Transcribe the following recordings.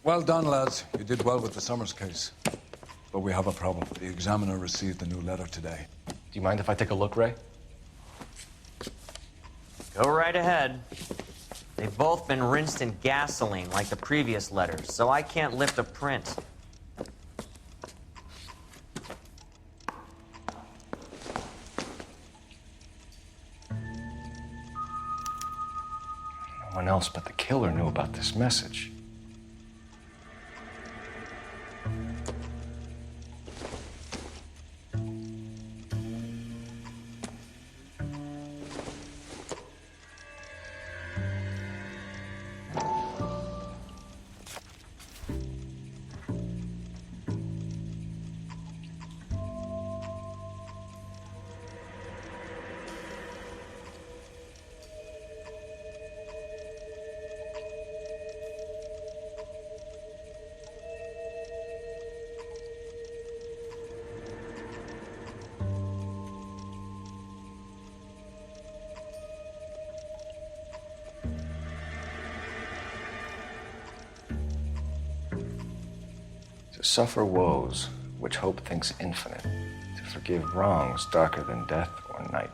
Well done, lads. You did well with the Summers case. But we have a problem. The examiner received a new letter today. Do you mind if I take a look, Ray? Go right ahead. They've both been rinsed in gasoline like the previous letters, so I can't lift a print. No one else but the killer knew about this message. To suffer woes which hope thinks infinite, to forgive wrongs darker than death or night.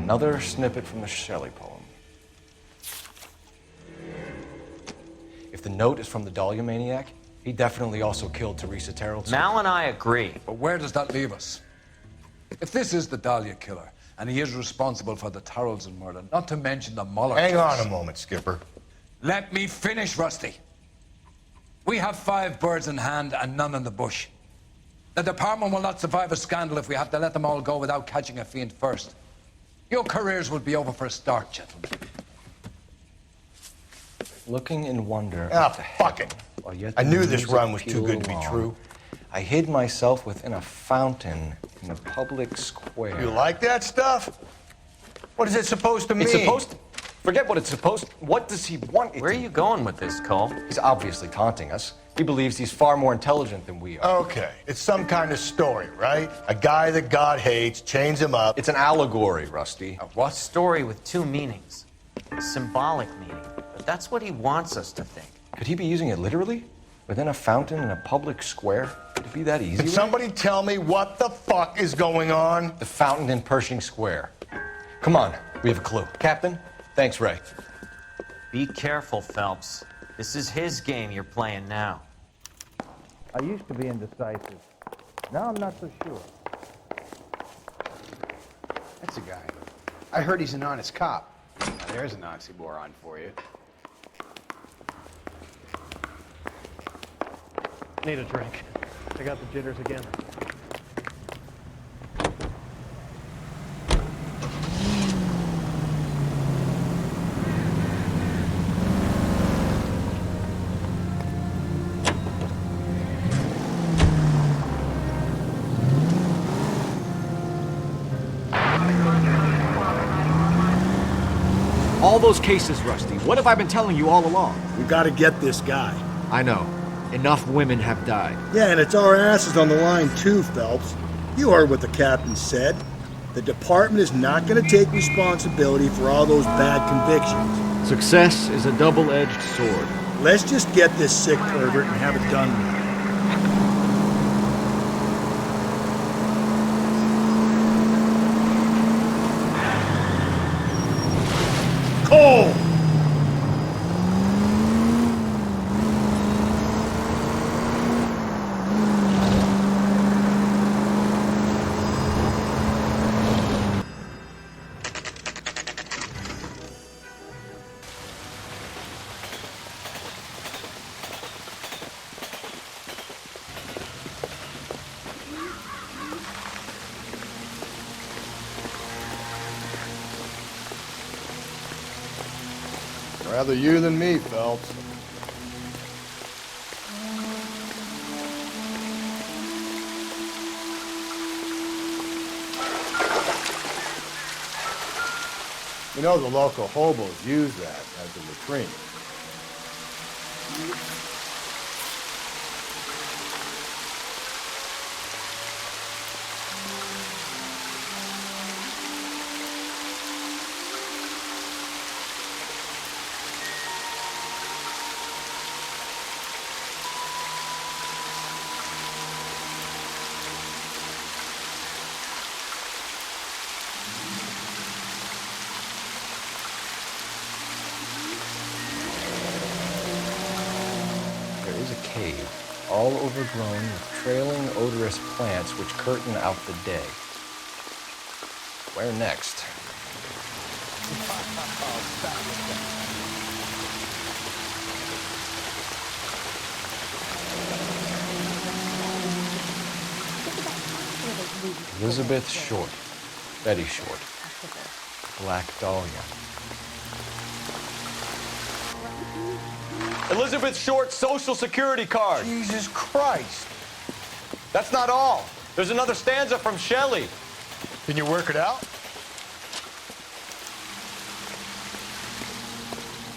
Another snippet from the Shelley poem. If the note is from the Dalia maniac, he definitely also killed Teresa Terrell. Mal and I agree. But where does that leave us? If this is the Dalia killer, and he is responsible for the Tarrelson murder, not to mention the Muller Hang case. on a moment, Skipper. Let me finish, Rusty. We have 5 birds in hand and none in the bush. The department will not survive a scandal if we have to let them all go without catching a fiend first. Your careers will be over for a start, gentlemen. Looking in wonder. Ah, fuck it. I knew this run was too good to be true. I hid myself within a fountain in a public square. You like that stuff? What is it supposed to mean? It's supposed to... Forget what it's supposed to... What does he want it Where are to... you going with this, Cole? He's obviously taunting us. He believes he's far more intelligent than we are. Okay, it's some kind of story, right? A guy that God hates, chains him up. It's an allegory, Rusty. A what? Story with 2 meanings. A symbolic meaning. But that's what he wants us to think. Could he be using it literally? Within a fountain in a public square? Could it be that easy? Can somebody tell me what the fuck is going on? The fountain in Pershing Square. Come on, we have a clue. Captain, thanks, Ray. Be careful, Phelps. This is his game you're playing now. I used to be indecisive. Now I'm not so sure. That's a guy. I heard he's an honest cop. Now, there's an oxymoron for you. Need a drink. I got the jitters again. All those cases, Rusty. What have I been telling you all along? We gotta get this guy. I know. Enough women have died. Yeah, and it's our asses on the line too, Phelps. You heard what the captain said. The department is not gonna take responsibility for all those bad convictions. Success is a double-edged sword. Let's just get this sick pervert and have it done with. Cole! Rather you than me, Phelps. You know the local hobos use that as a latrine. There is a cave, all overgrown with trailing, odorous plants which curtain out the day. Where next? Elizabeth Short, Betty Short, Black Dahlia. Elizabeth Short's social security card. Jesus Christ. That's not all. There's another stanza from Shelley. Can you work it out?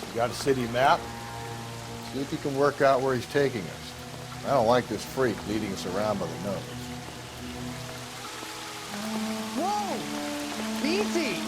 You got a city map? See if you can work out where he's taking us. I don't like this freak leading us around by the nose. Whoa! Easy!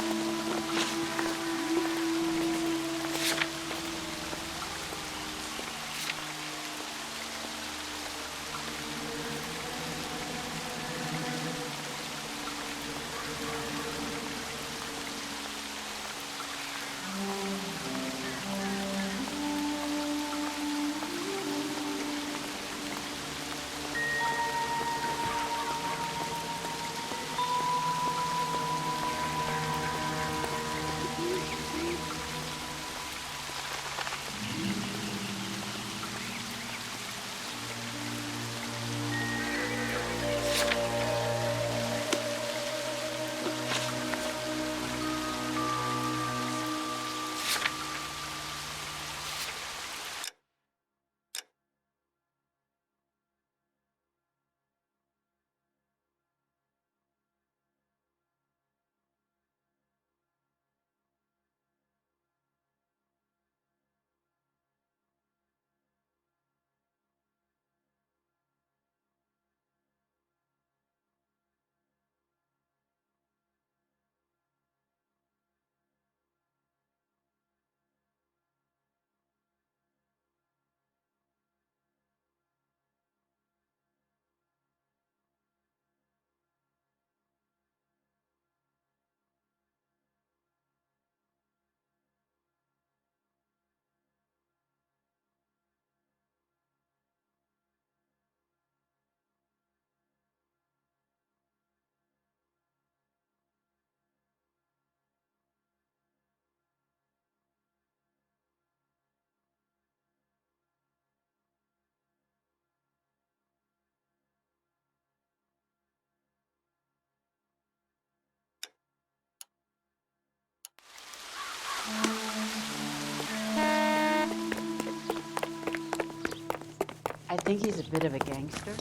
I think he's a bit of a gangster,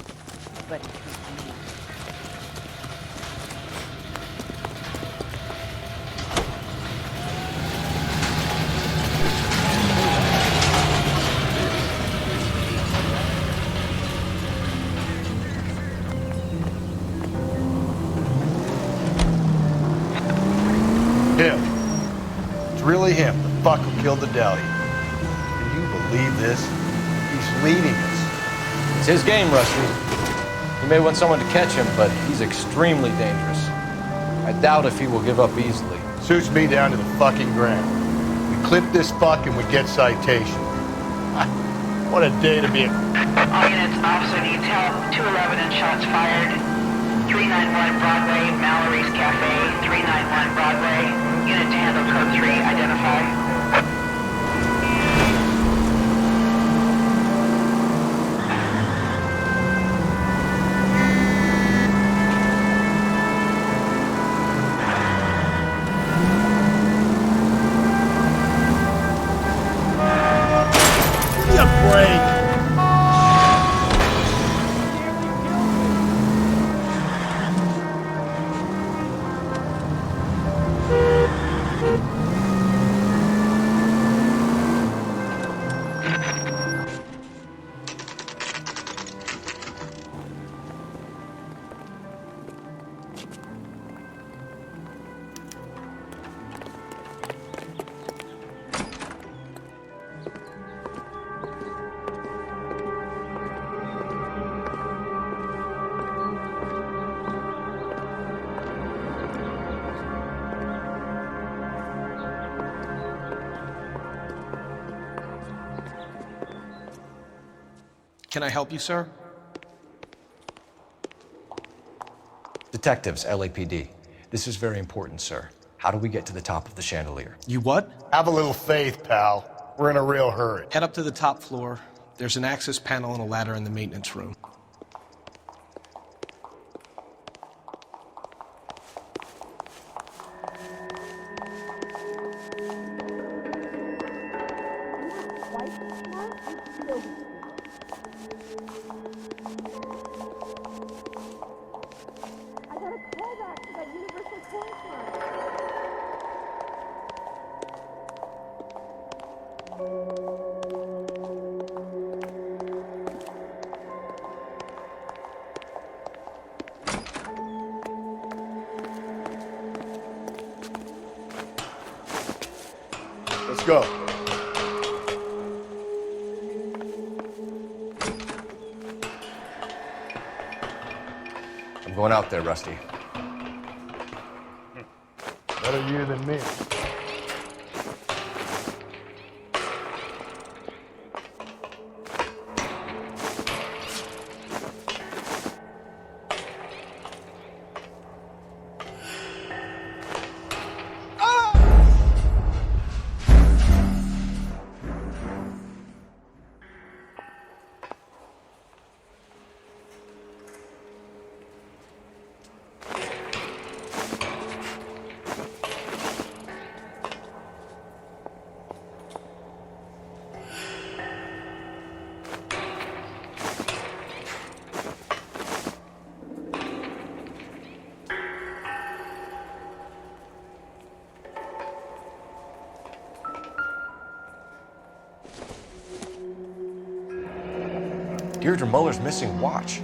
but Him. It's really him, the fuck who killed the Dalia. Can you believe this? He's leading us. It's his game, Rusty. You may want someone to catch him, but he's extremely dangerous. I doubt if he will give up easily. Suits me down to the fucking ground. We clip this fuck and we get citation. What a day to be a... All units, officer detail, 211 and shots fired. 391 Broadway, Mallory's Cafe, 391 Broadway. Unit to handle code 3, identify. Can I help you, sir? Detectives, LAPD. This is very important, sir. How do we get to the top of the chandelier? You what? Have a little faith, pal. We're in a real hurry. Head up to the top floor. There's an access panel and a ladder in the maintenance room. Let's go. I'm going out there, Rusty. Better you than me. Deirdre Muller's missing watch.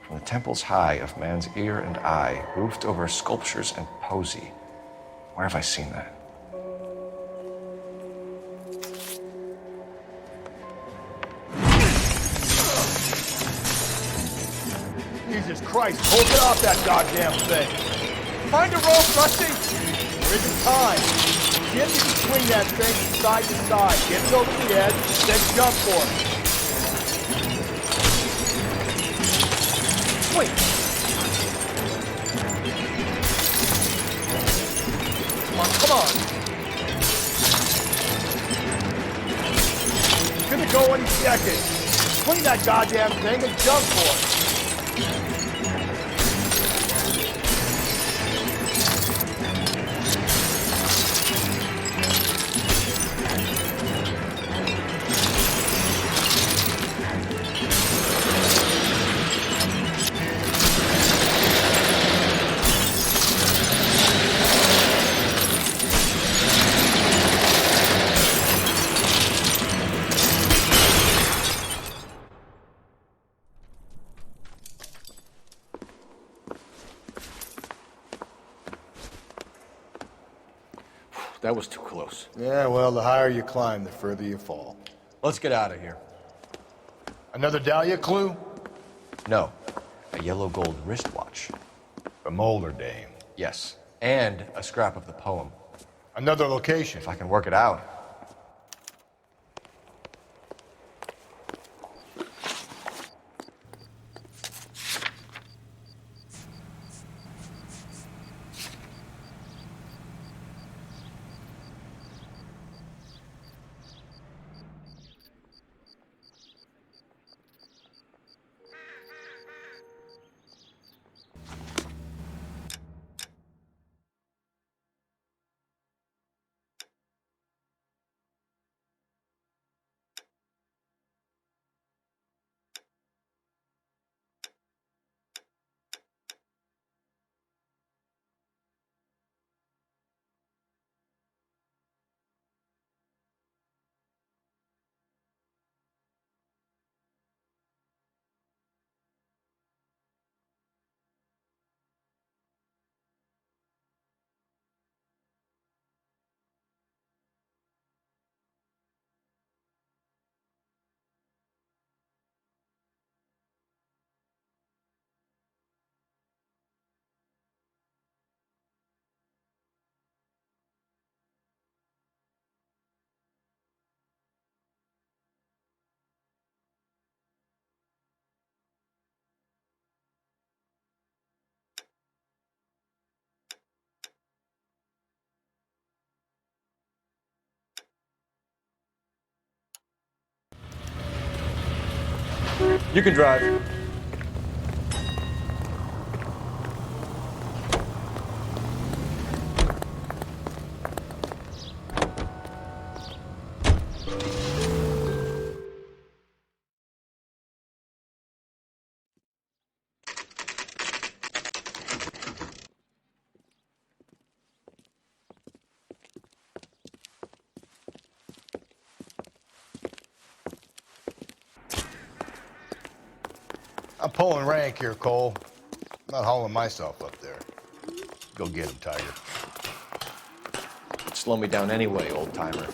From the temples high of man's ear and eye, roofed over sculptures and poesy. Where have I seen that? Jesus Christ, hold it off that goddamn thing. Find a rope, Rusty. There isn't time. See if you can swing that thing from side to side. Get it over the edge, then jump for it. Wait. Come on. It's gonna go any second. Swing that goddamn thing and jump for it. That was too close. Yeah, well, the higher you climb, the further you fall. Let's get out of here. Another Dalia clue? No. A yellow gold wristwatch. A Mulder dame. Yes. And a scrap of the poem. Another location. If I can work it out. You can drive. I'm pulling rank here, Cole. I'm not hauling myself up there. Go get him, Tiger. It'd slow me down anyway, old timer.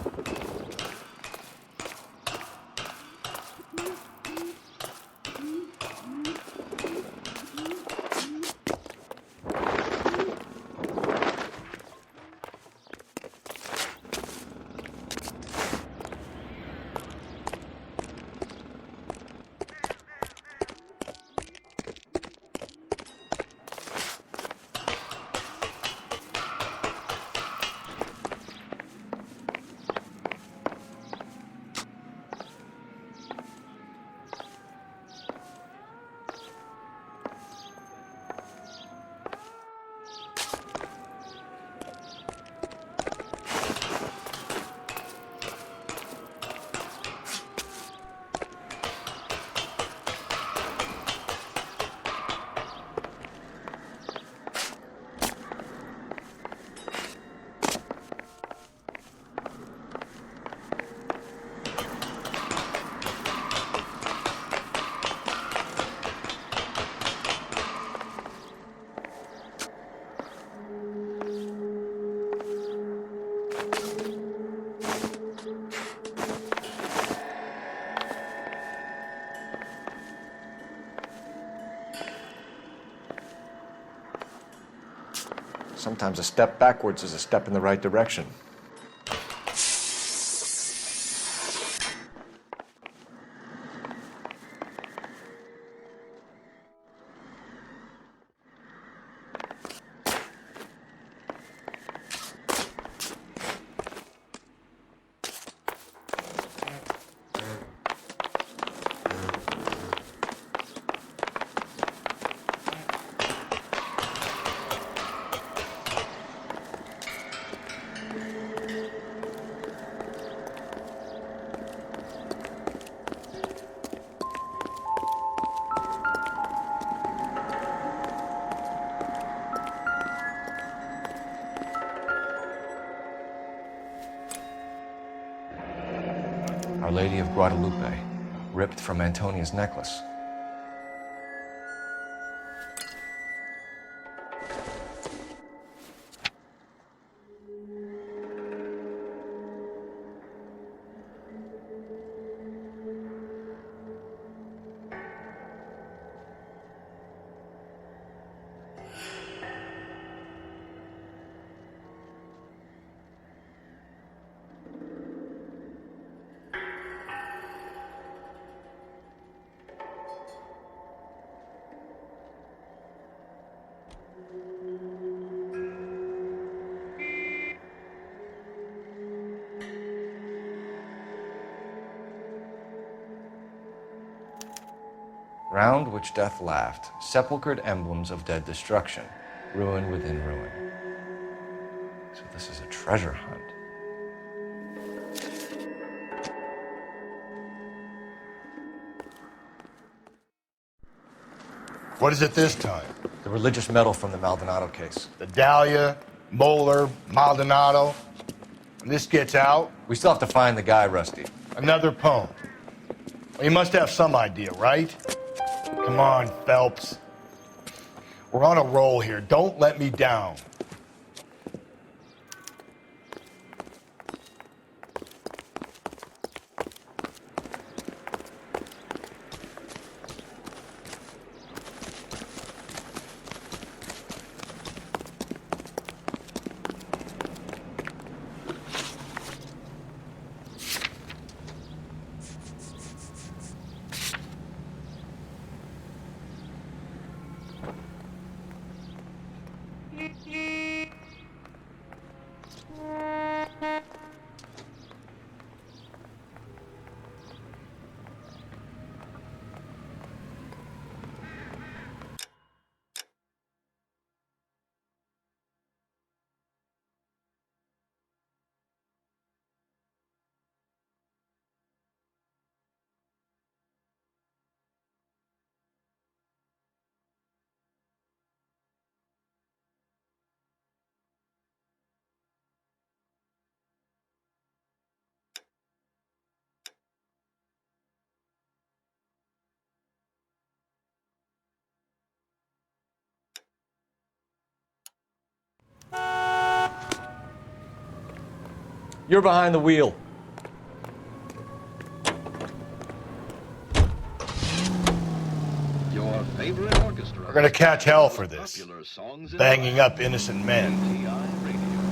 Sometimes a step backwards is a step in the right direction. Our Lady of Guadalupe, ripped from Antonia's necklace. Round which death laughed, sepulchred emblems of dead destruction, ruin within ruin. So this is a treasure hunt. What is it this time? The religious medal from the Maldonado case. The Dalia, Moeller, Maldonado. When this gets out... We still have to find the guy, Rusty. Another poem. Well, you must have some idea, right? Come on, Phelps. We're on a roll here. Don't let me down. You're behind the wheel. Your favorite orchestra. We're gonna catch hell for this. Banging up innocent men.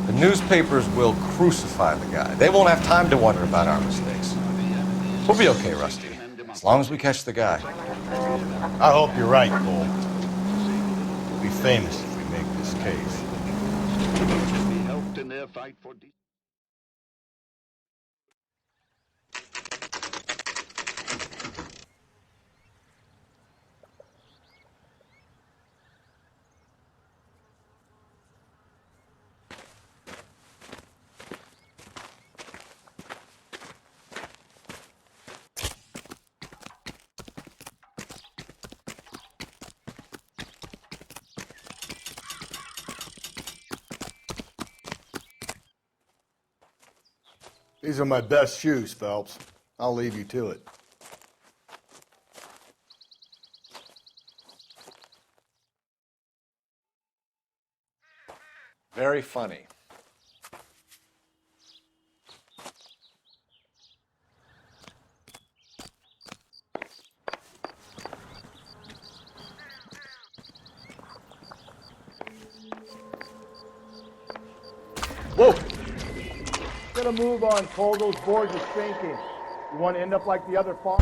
The newspapers will crucify the guy. They won't have time to wonder about our mistakes. We'll be okay, Rusty. As long as we catch the guy. I hope you're right, Cole. We'll be famous if we make this case. Be helped in their fight for These are my best shoes, Phelps. I'll leave you to it. Very funny. Whoa! Get a move on, Cole. Those boards are sinking. You want to end up like the other farm?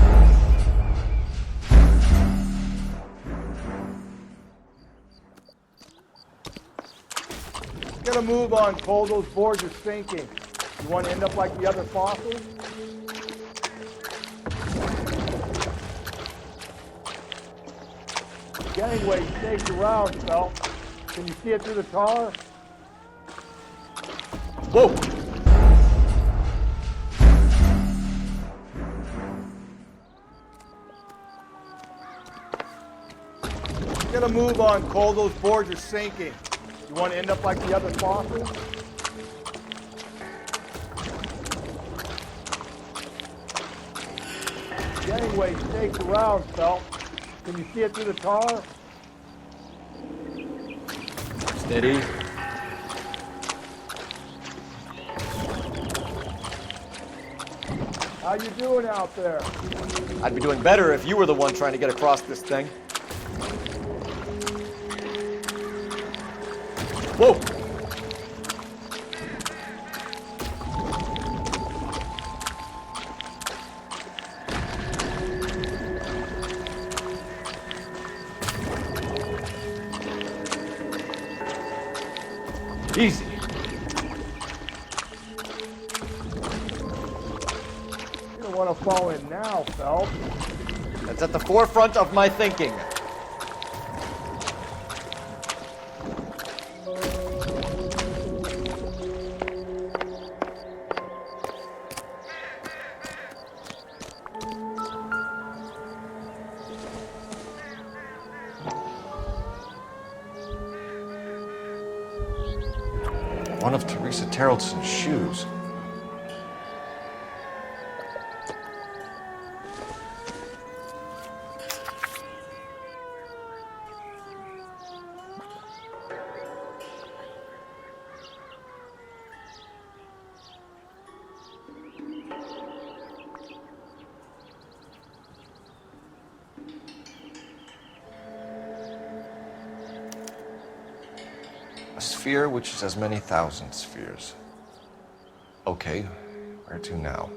Get a move on, Cole. Those boards are sinking. You want to end up like the other fossils? Gangway staked around, Phelps. Can you see it through the tar? Whoa! Get a move on, Cole. Those boards are sinking. You want to end up like the other fossils? Gangway staked around, Phelps. Can you see it through the tar? Steady. How you doing out there? I'd be doing better if you were the one trying to get across this thing. Whoa! Easy. You don't want to fall in now, Phelps. That's at the forefront of my thinking. One of Teresa Terreldson's shoes. A sphere which is as many thousand spheres. Okay, where to now?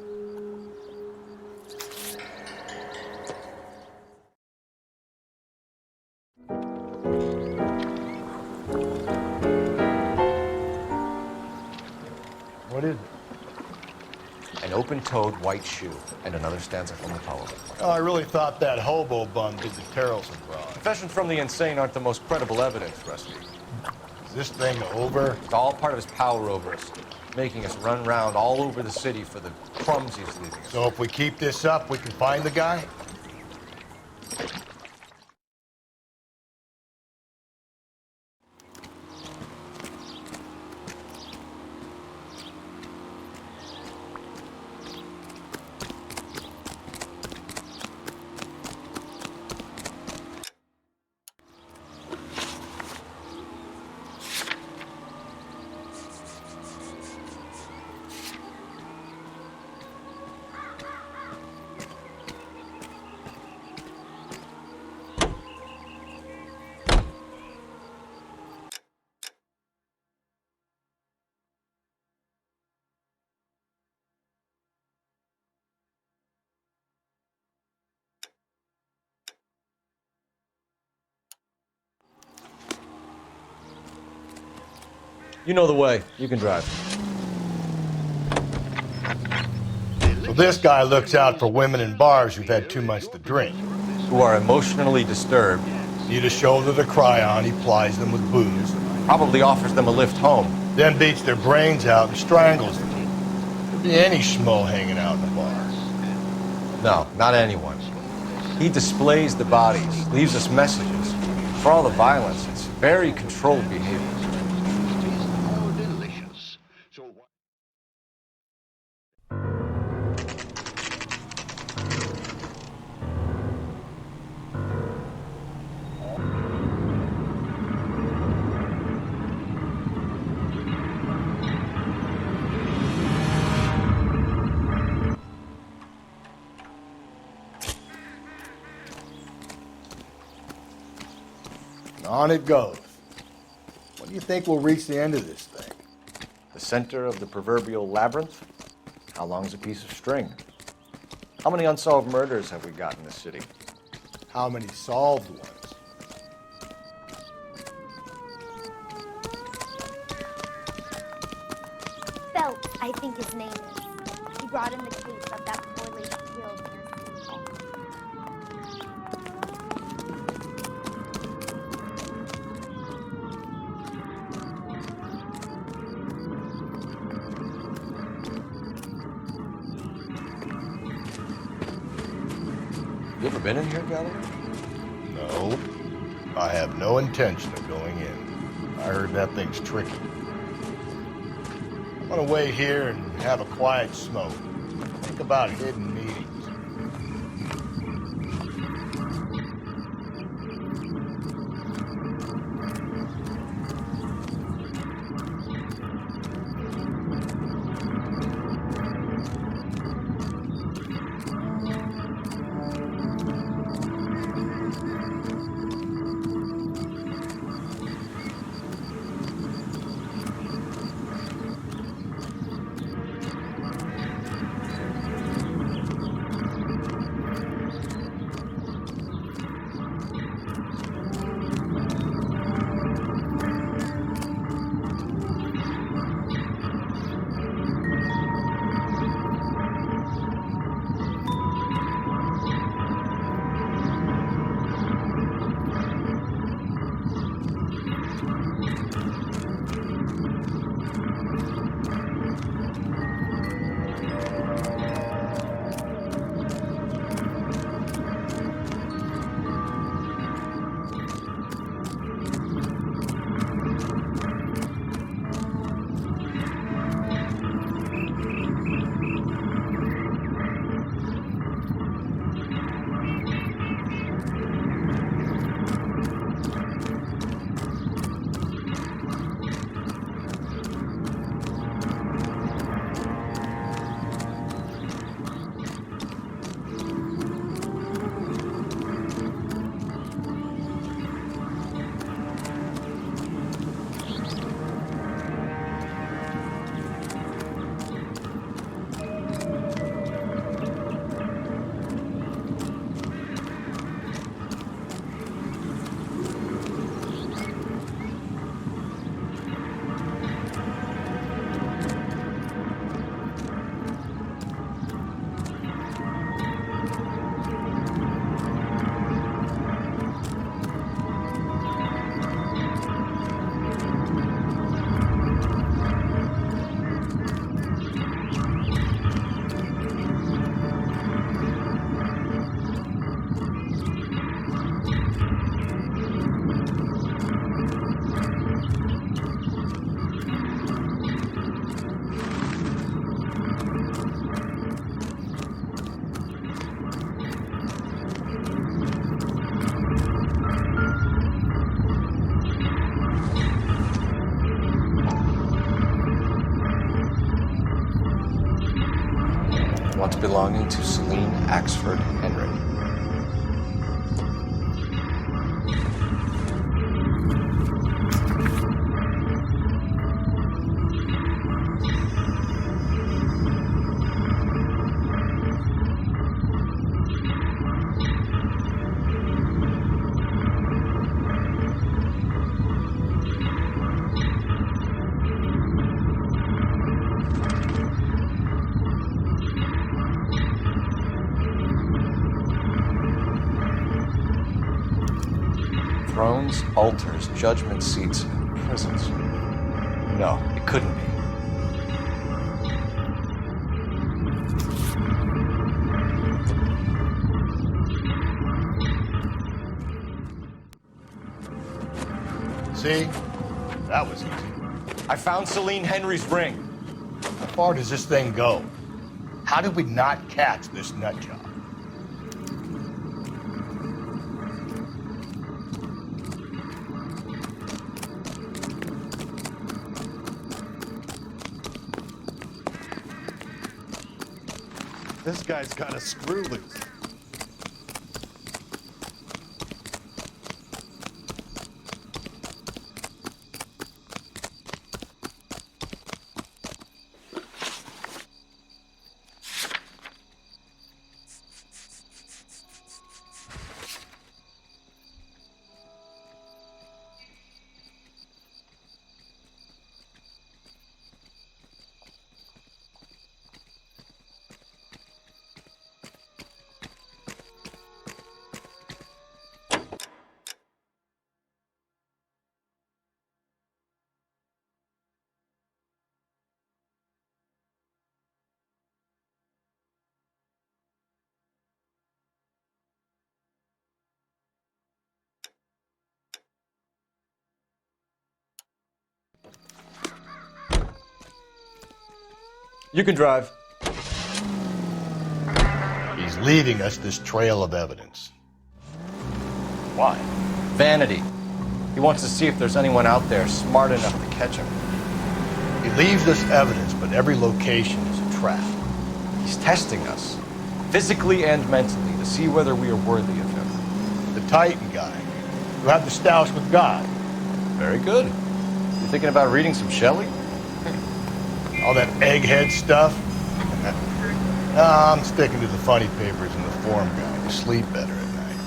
What is it? An open-toed white shoe, and another stanza from the poem. Oh, I really thought that hobo bum did the Terrelson fraud. Confessions from the insane aren't the most credible evidence, Rusty. Is this thing over? It's all part of his power over us, making us run round all over the city for the crumbs he's leaving us. So if we keep this up, we can find the guy? You know the way. You can drive. So this guy looks out for women in bars who've had too much to drink. Who are emotionally disturbed. Need a shoulder to cry on, he plies them with booze. Probably offers them a lift home. Then beats their brains out and strangles them. Could be any schmo hanging out in the bar. No, not anyone. He displays the bodies, leaves us messages. For all the violence, it's very controlled behavior. On it goes. When do you think we'll reach the end of this thing? The center of the proverbial labyrinth? How long's a piece of string? How many unsolved murders have we got in this city? How many solved ones? Phelps, I think his name is. He brought in the case of that poor lady killed near St. Paul. You ever been in here, Dalia? No. I have no intention of going in. I heard that thing's tricky. I'm gonna wait here and have a quiet smoke. Think about hidden meetings. Once belonging to Celine Axford Henry. thrones, altars, judgment seats, and prisons. No, it couldn't be. See? That was easy. I found Celine Henry's ring. How far does this thing go? How did we not catch this nut job? This guy's got a screw loose. You can drive. He's leaving us this trail of evidence. Why? Vanity. He wants to see if there's anyone out there smart enough to catch him. He leaves us evidence, but every location is a trap. He's testing us, physically and mentally, to see whether we are worthy of him. The Titan guy, who had the stoush with God. Very good. You thinking about reading some Shelley? All that egghead stuff? No, I'm sticking to the funny papers and the form guide to sleep better at night.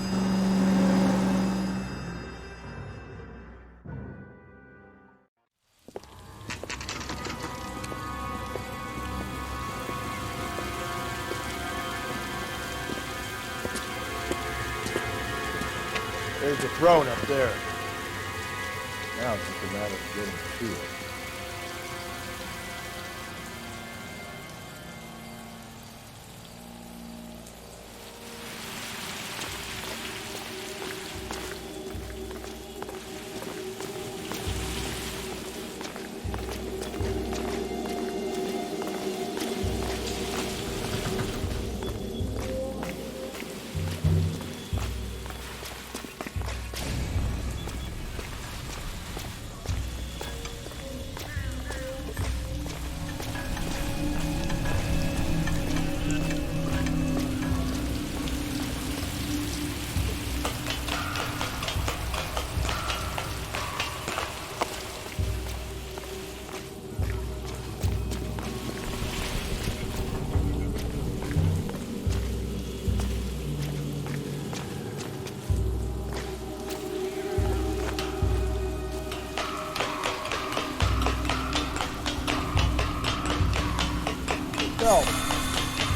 There's a throne up there. Now it's just a matter of getting to it.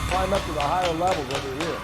Climb up to the higher levels over here.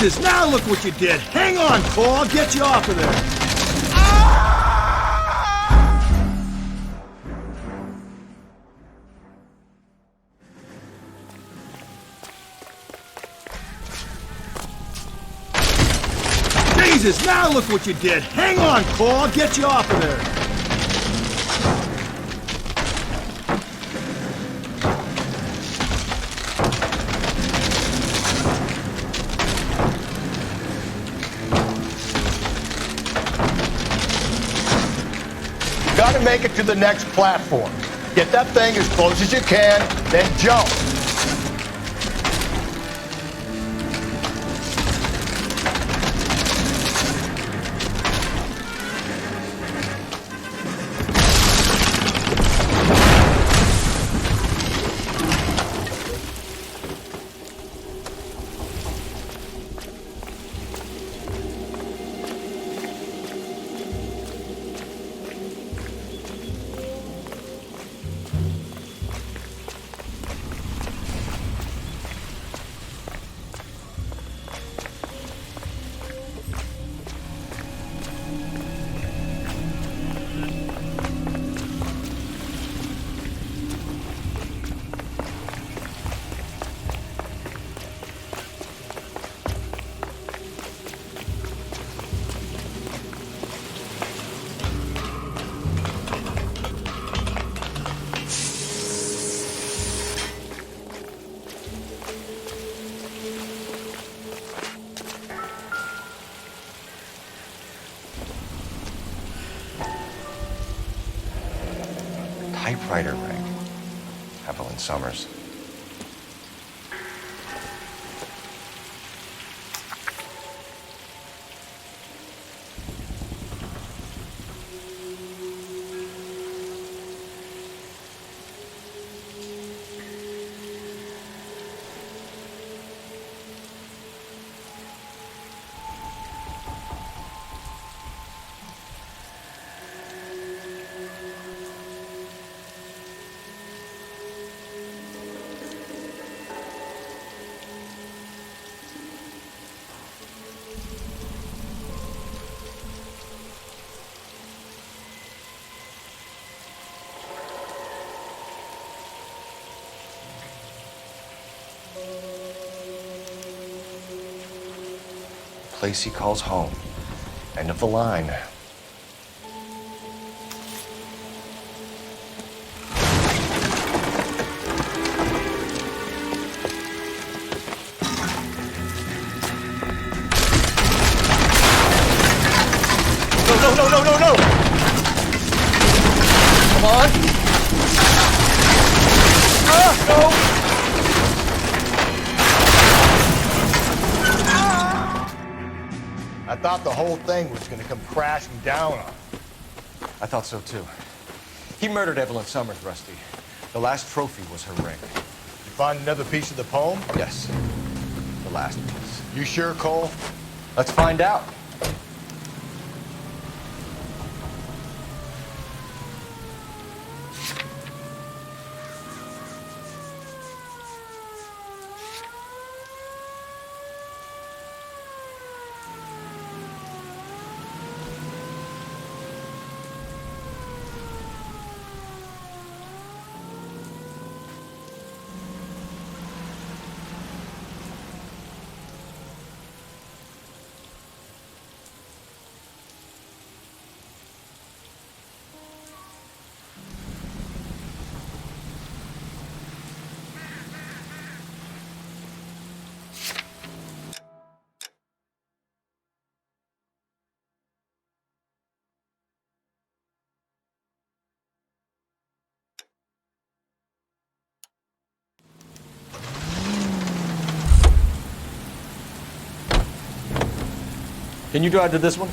Jesus, now look what you did. Hang on, Cole, I'll get you off of there. Jesus, now look what you did. Hang on, Cole, I'll get you off of there. Gotta make it to the next platform. Get that thing as close as you can, then jump. Typewriter ring. Evelyn Summers. Place he calls home. End of the line. No! Come on! No! I thought the whole thing was gonna come crashing down on him. I thought so too. He murdered Evelyn Summers, Rusty. The last trophy was her ring. You find another piece of the poem? Yes. The last piece. You sure, Cole? Let's find out. Can you drive to this one?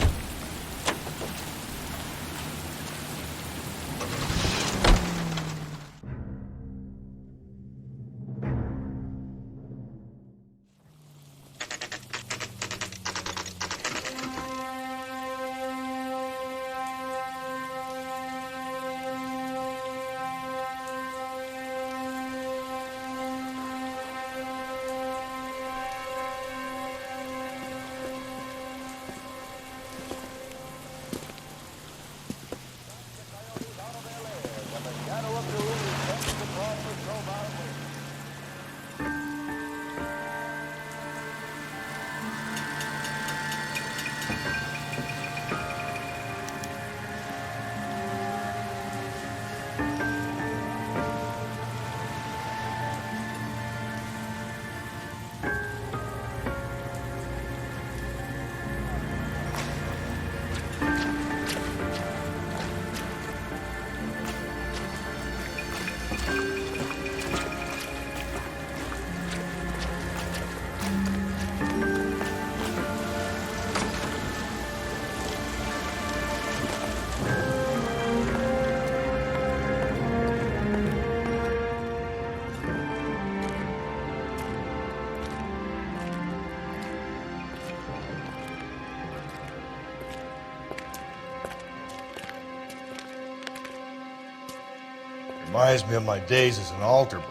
Reminds me of my days as an altar boy.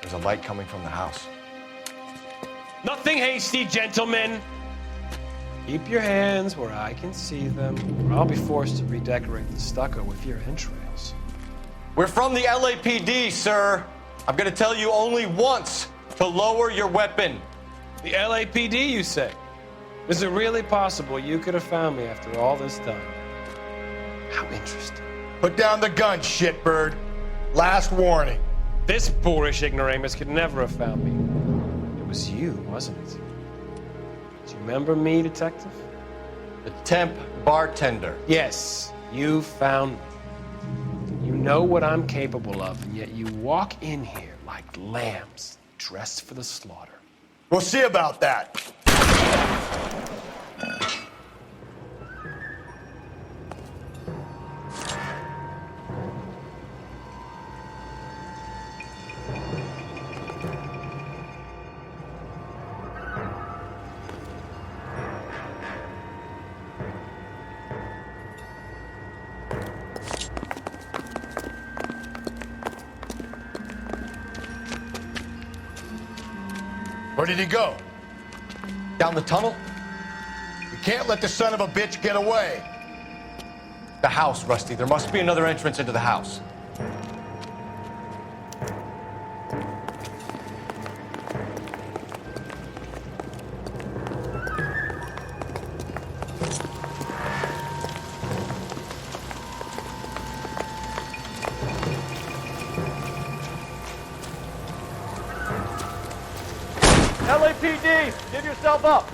There's a light coming from the house. Nothing hasty, gentlemen. Keep your hands where I can see them, or I'll be forced to redecorate the stucco with your entrails. We're from the LAPD, sir. I'm gonna tell you only once to lower your weapon. The LAPD, you say? Is it really possible you could have found me after all this time? How interesting. Put down the gun, shitbird. Last warning. This boorish ignoramus could never have found me. It was you, wasn't it? Do you remember me, detective? The temp bartender. Yes, you found me. You know what I'm capable of, and yet you walk in here like lambs dressed for the slaughter. We'll see about that. Where did he go? Down the tunnel? You can't let the son of a bitch get away. The house, Rusty. There must be another entrance into the house. LAPD, give yourself up.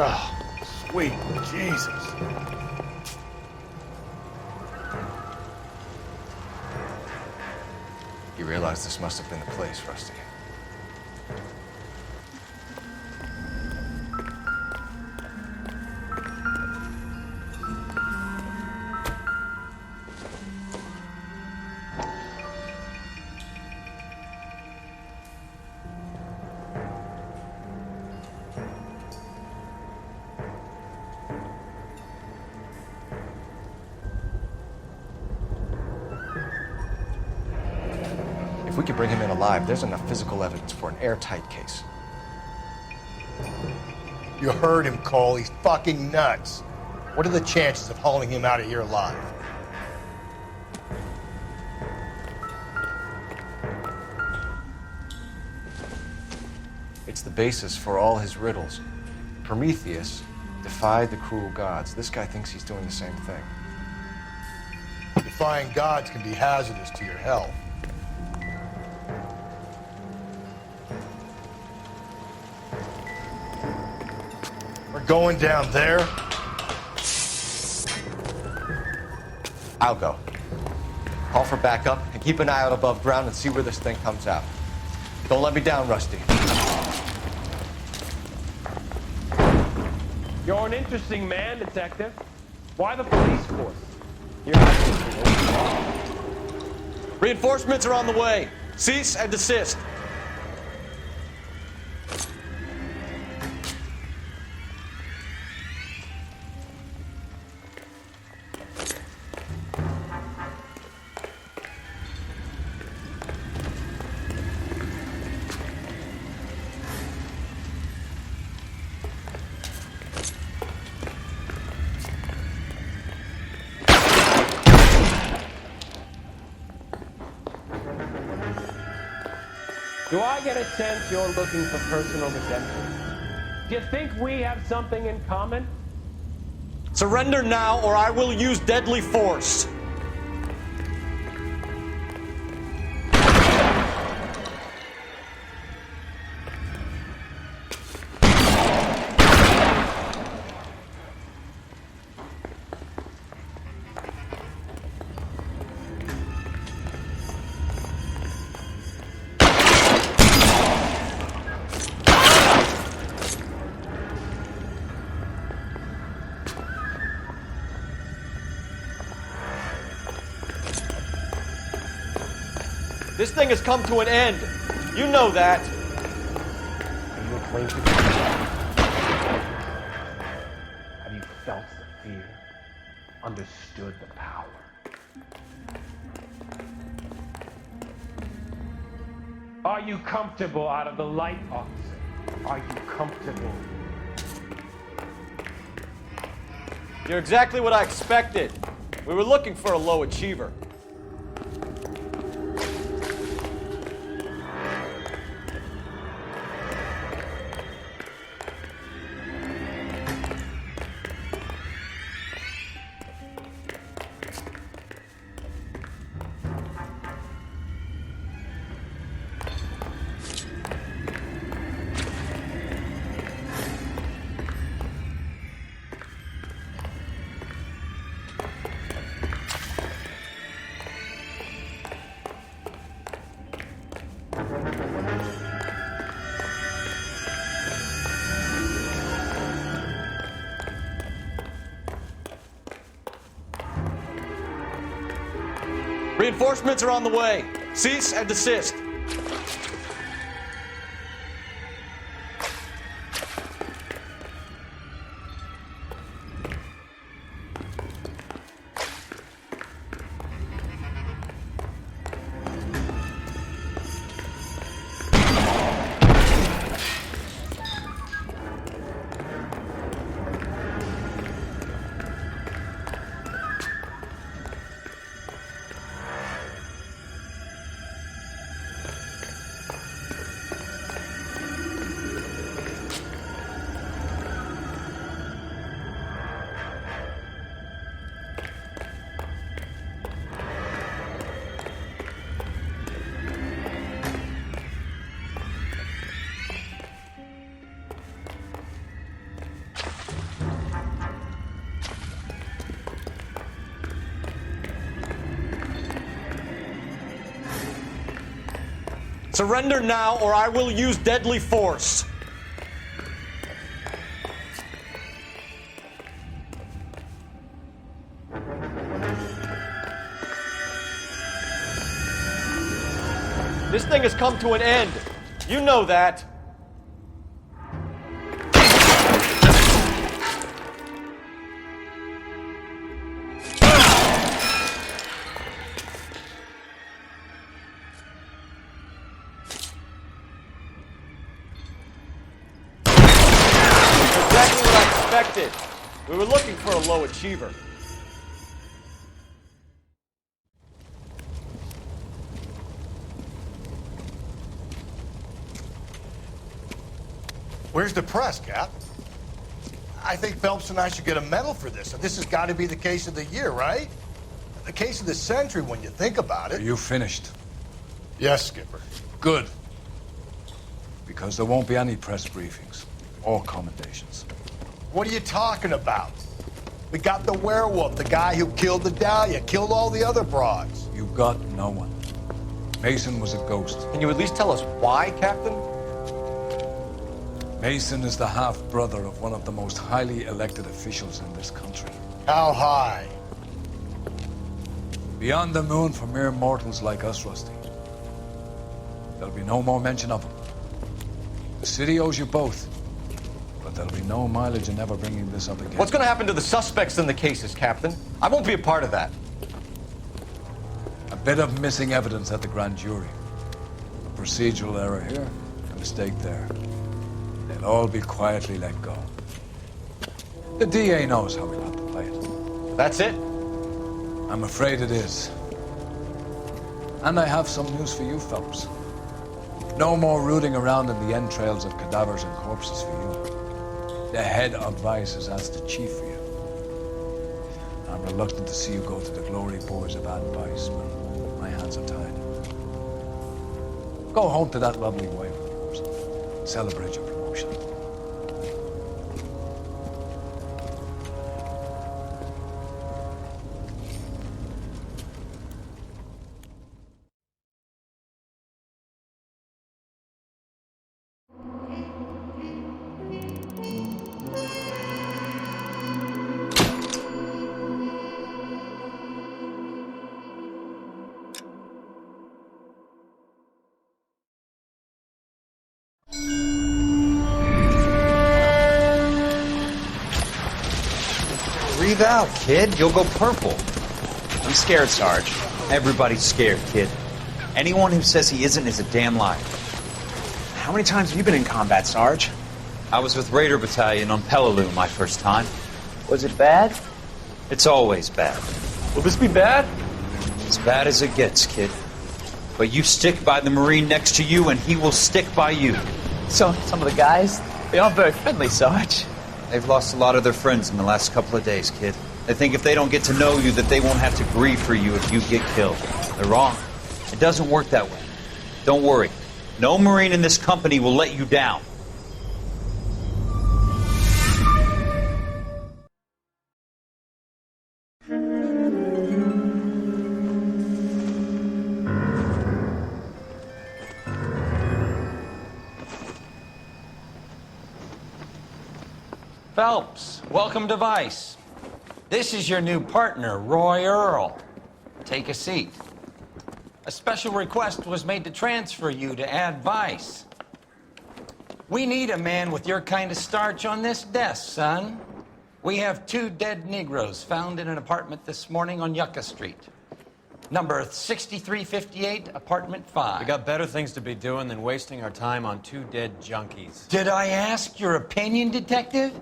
Oh, sweet Jesus. You realize this must have been the place, Rusty. If we could bring him in alive, there's enough physical evidence for an airtight case. You heard him, Cole. He's fucking nuts. What are the chances of hauling him out of here alive? It's the basis for all his riddles. Prometheus defied the cruel gods. This guy thinks he's doing the same thing. Defying gods can be hazardous to your health. We're going down there. I'll go. Call for backup and keep an eye out above ground and see where this thing comes out. Don't let me down, Rusty. You're an interesting man, detective. Why the police force? You're not Reinforcements are on the way. Cease and desist. Do I get a sense you're looking for personal redemption? Do you think we have something in common? Surrender now, or I will use deadly force. This thing has come to an end. You know that. Are you acquainted? Have you felt the fear? Understood the power? Are you comfortable out of the light, officer? Are you comfortable? You're exactly what I expected. We were looking for a low achiever. Reinforcements are on the way. Cease and desist. Surrender now, or I will use deadly force. This thing has come to an end. You know that. We were looking for a low achiever. Where's the press, Cap? I think Phelps and I should get a medal for this. This has got to be the case of the year, right? The case of the century when you think about it. Are you finished? Yes, Skipper. Good. Because there won't be any press briefings or commendations. What are you talking about? We got the werewolf, the guy who killed the Dalia, killed all the other broads. You got no one. Mason was a ghost. Can you at least tell us why, Captain? Mason is the half-brother of one of the most highly elected officials in this country. How high? Beyond the moon for mere mortals like us, Rusty. There'll be no more mention of him. The city owes you both. But there'll be no mileage in ever bringing this up again. What's going to happen to the suspects in the cases, Captain? I won't be a part of that. A bit of missing evidence at the grand jury. A procedural error here, a mistake there. They'll all be quietly let go. The DA knows how we'll have to play it. That's it? I'm afraid it is. And I have some news for you, Phelps. No more rooting around in the entrails of cadavers and corpses for you. The head of Vice has asked the chief for you. I'm reluctant to see you go to the glory boys of Ad Vice when my hands are tied. Go home to that lovely wife of yours. Celebrate your promotion. Breathe out, kid. You'll go purple. I'm scared, Sarge. Everybody's scared, kid. Anyone who says he isn't is a damn liar. How many times have you been in combat, Sarge? I was with Raider Battalion on Peleliu my first time. Was it bad? It's always bad. Will this be bad? As bad as it gets, kid. But you stick by the Marine next to you, and he will stick by you. So, some of the guys, they aren't very friendly, Sarge. They've lost a lot of their friends in the last couple of days, kid. They think if they don't get to know you, that they won't have to grieve for you if you get killed. They're wrong. It doesn't work that way. Don't worry. No Marine in this company will let you down. Phelps, welcome to Vice. This is your new partner, Roy Earl. Take a seat. A special request was made to transfer you to Ad Vice. We need a man with your kind of starch on this desk, son. We have 2 dead Negroes found in an apartment this morning on Yucca Street. Number 6358, apartment 5. We got better things to be doing than wasting our time on 2 dead junkies. Did I ask your opinion, detective?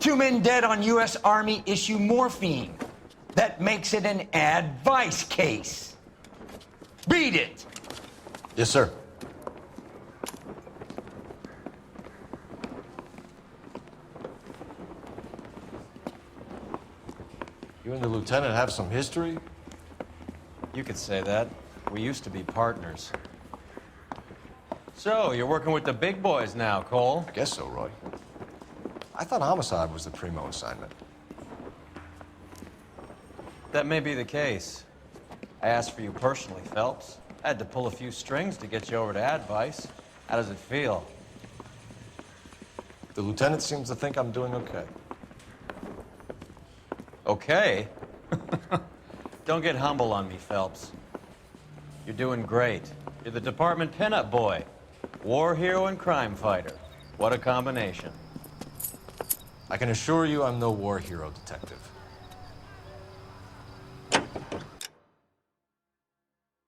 2 men dead on U.S. Army issue morphine. That makes it an Ad Vice case. Beat it! Yes, sir. You and the lieutenant have some history? You could say that. We used to be partners. So, you're working with the big boys now, Cole? I guess so, Roy. I thought homicide was the primo assignment. That may be the case. I asked for you personally, Phelps. I had to pull a few strings to get you over to Advice. How does it feel? The lieutenant seems to think I'm doing okay. Okay? Don't get humble on me, Phelps. You're doing great. You're the department pinup boy. War hero and crime fighter. What a combination. I can assure you I'm no war hero, detective.